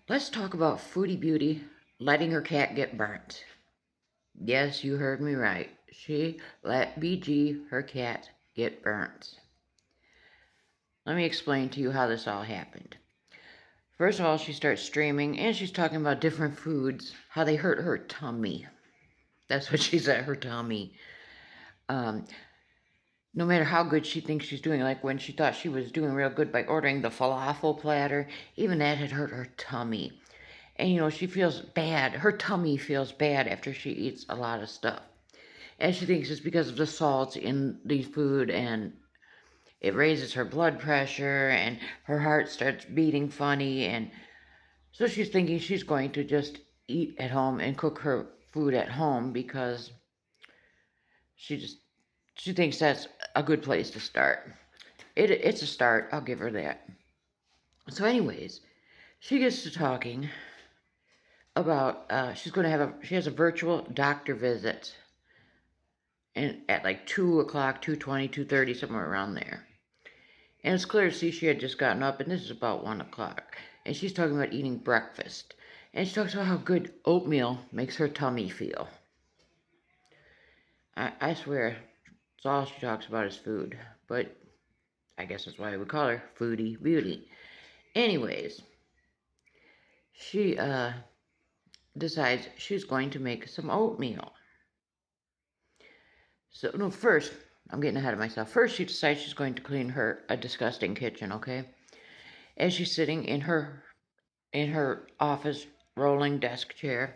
Let's talk about Foodie Beauty letting her cat get burnt. Yes, you heard me right. She let BG, her cat, get burnt. Let me explain to you how this all happened. First of all, she starts streaming and she's talking about different foods, how they hurt her tummy. That's what she said, her tummy. Um, no matter how good she thinks she's doing, like when she thought she was doing real good by ordering the falafel platter, even that had hurt her tummy. And she feels bad. Her tummy feels bad after she eats a lot of stuff. And she thinks it's because of the salt in the food, and it raises her blood pressure and her heart starts beating funny. And so she's thinking she's going to just eat at home and cook her food at home because she thinks that's a good place to start. It's a start, I'll give her that. So anyways, she gets to talking about she has a virtual doctor visit and at like 2 o'clock, 2:20, 2:30, somewhere around there. And it's clear to see she had just gotten up, and this is about 1 o'clock. And she's talking about eating breakfast. And she talks about how good oatmeal makes her tummy feel. I swear, it's all she talks about is food. But I guess that's why we call her Foodie Beauty. Anyways, she decides she's going to make some oatmeal. So, no, first, I'm getting ahead of myself. First, she decides she's going to clean a disgusting kitchen, okay? As she's sitting in her office rolling desk chair,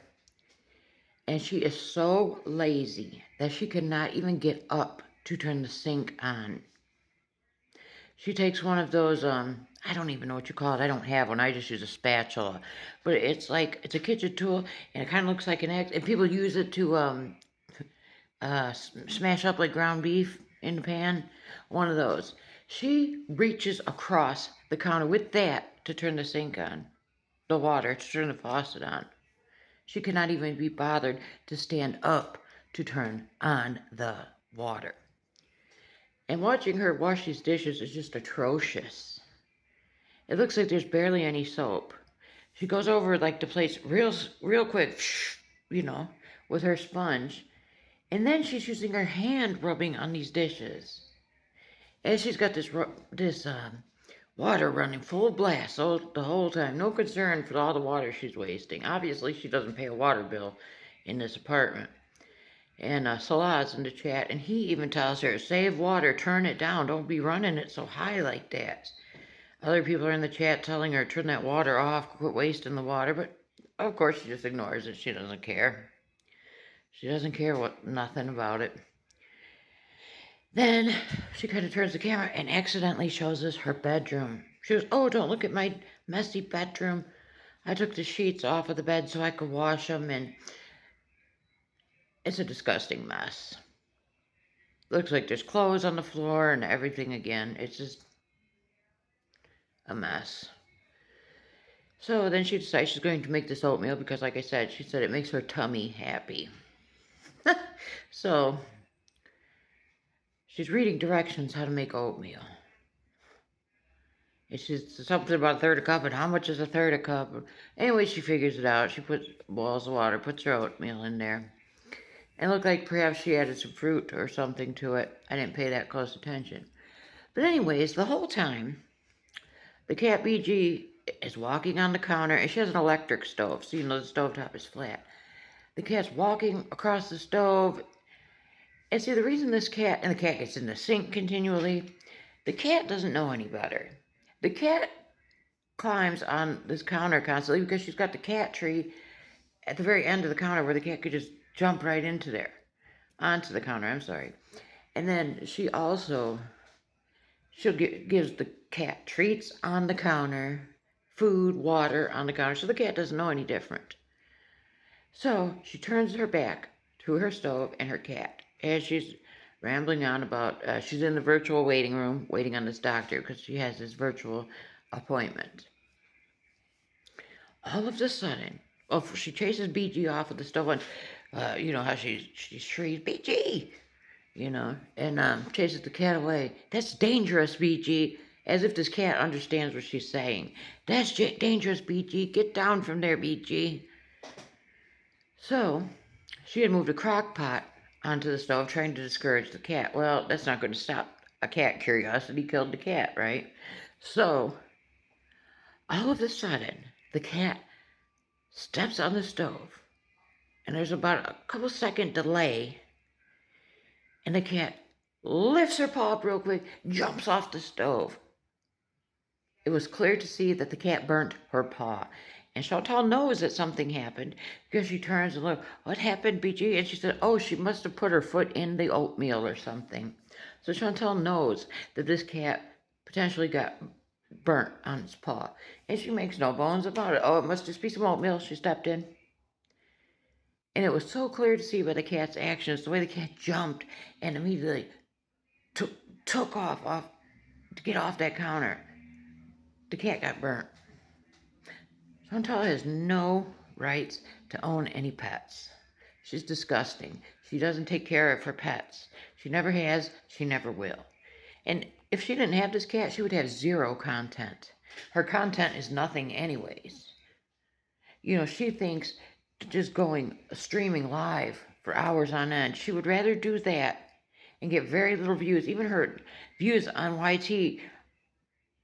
and she is so lazy that she cannot even get up to turn the sink on. She takes one of those, I don't even know what you call it. I don't have one. I just use a spatula. But it's a kitchen tool, and it kind of looks like an axe, and people use it to, smash up like ground beef in the pan. One of those. She reaches across the counter with that to turn the sink on. The water, to turn the faucet on. She cannot even be bothered to stand up to turn on the water. And watching her wash these dishes is just atrocious. It looks like there's barely any soap. She goes over like the plates real quick, with her sponge. And then she's using her hand rubbing on these dishes. And she's got this water running full blast the whole time. No concern for all the water she's wasting. Obviously, she doesn't pay a water bill in this apartment. And Salah's in the chat, and he even tells her, save water, turn it down, don't be running it so high like that. Other people are in the chat telling her, turn that water off, quit wasting the water, but of course she just ignores it. She doesn't care. She doesn't care nothing about it. Then she kind of turns the camera and accidentally shows us her bedroom. She goes, oh, don't look at my messy bedroom. I took the sheets off of the bed so I could wash them, and it's a disgusting mess. Looks like there's clothes on the floor and everything again. It's just a mess. So then she decides she's going to make this oatmeal because, like I said, she said it makes her tummy happy. So she's reading directions how to make oatmeal. It's just something about a third a cup, and how much is a third a cup? Anyway, she figures it out. She boils the water, puts her oatmeal in there. And it looked like perhaps she added some fruit or something to it. I didn't pay that close attention. But anyways, the whole time, the cat BG is walking on the counter, and she has an electric stove, so the stovetop is flat. The cat's walking across the stove. And see, the reason the cat gets in the sink continually, the cat doesn't know any better. The cat climbs on this counter constantly because she's got the cat tree at the very end of the counter where the cat could just jump right onto the counter, I'm sorry. And then she also, gives the cat treats on the counter, food, water on the counter, so the cat doesn't know any different. So she turns her back to her stove and her cat as she's rambling on about, she's in the virtual waiting room waiting on this doctor because she has this virtual appointment. All of a sudden, she chases BG off of the stove, and you know how she shrieks, BG, and chases the cat away. That's dangerous, BG. as if this cat understands what she's saying. That's dangerous, BG. Get down from there, BG. So, she had moved a crock pot onto the stove, trying to discourage the cat. Well, that's not going to stop a cat. Curiosity killed the cat, right? So, all of a sudden, the cat steps on the stove, and there's about a couple second delay, and the cat lifts her paw up real quick, jumps off the stove. It was clear to see that the cat burnt her paw. And Chantal knows that something happened because she turns and looks, what happened, BG? And she said, oh, she must have put her foot in the oatmeal or something. So Chantal knows that this cat potentially got burnt on its paw. And she makes no bones about it. Oh, it must just be some oatmeal she stepped in. And it was so clear to see by the cat's actions, the way the cat jumped and immediately took off to get off that counter. The cat got burnt. Chantal has no rights to own any pets. She's disgusting. She doesn't take care of her pets. She never has. She never will. And if she didn't have this cat, she would have zero content. Her content is nothing anyways. You know, she thinks just going streaming live for hours on end, she would rather do that and get very little views. Even her views on YT,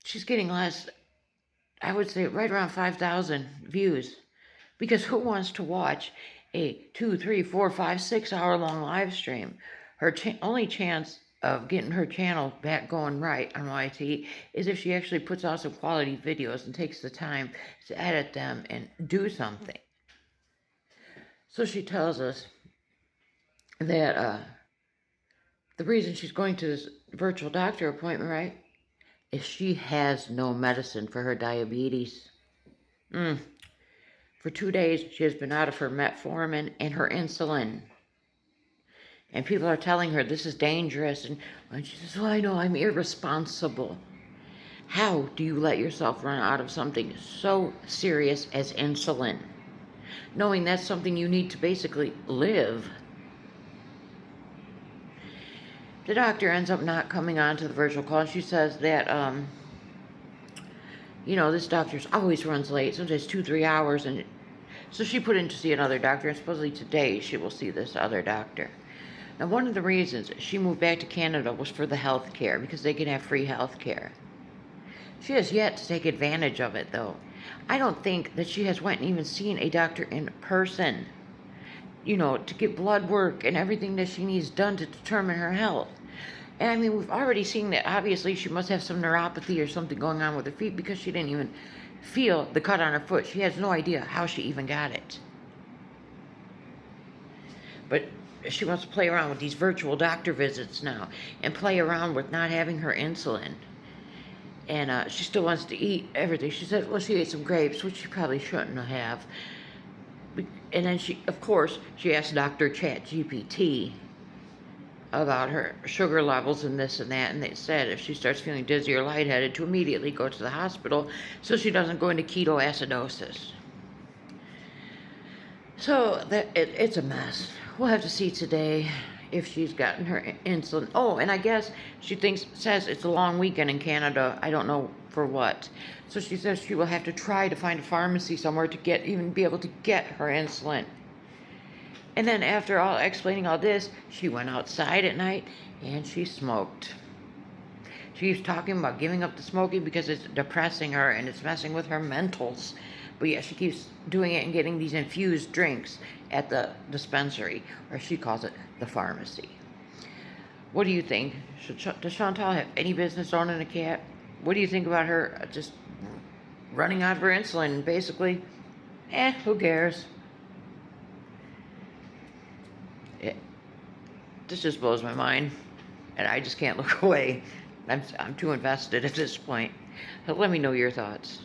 she's getting less, I would say right around 5,000 views, because who wants to watch a 2, 3, 4, 5, 6 hour long live stream? Her only chance of getting her channel back going right on YT is if she actually puts out some quality videos and takes the time to edit them and do something. So she tells us that the reason she's going to this virtual doctor appointment, right, is she has no medicine for her diabetes. For 2 days, she has been out of her metformin and her insulin. And people are telling her this is dangerous. And she says, well, I know, I'm irresponsible. How do you let yourself run out of something so serious as insulin, knowing that's something you need to basically live? The doctor ends up not coming on to the virtual call. She says that, this doctor's always runs late, sometimes 2-3 hours. And so she put in to see another doctor, and supposedly today she will see this other doctor. Now, one of the reasons she moved back to Canada was for the health care, because they can have free health care. She has yet to take advantage of it, though. I don't think that she has went and even seen a doctor in person, to get blood work and everything that she needs done to determine her health. And I mean, we've already seen that obviously she must have some neuropathy or something going on with her feet, because she didn't even feel the cut on her foot. She has no idea how she even got it. But she wants to play around with these virtual doctor visits now and play around with not having her insulin. And she still wants to eat everything. She said, well, she ate some grapes, which she probably shouldn't have. And then she asked Dr. ChatGPT about her sugar levels and this and that, and they said if she starts feeling dizzy or lightheaded, to immediately go to the hospital so she doesn't go into ketoacidosis. So it's a mess. We'll have to see today if she's gotten her insulin. Oh, and I guess she says it's a long weekend in Canada. I don't know for what. So she says she will have to try to find a pharmacy somewhere to even be able to get her insulin. And then after explaining all this, she went outside at night and she smoked. She keeps talking about giving up the smoking because it's depressing her and it's messing with her mentals. But yeah, she keeps doing it and getting these infused drinks at the dispensary, or she calls it the pharmacy. What do you think? Does Chantal have any business owning a cat? What do you think about her just running out of her insulin? Basically, who cares? This just blows my mind, and I just can't look away. I'm too invested at this point. So let me know your thoughts.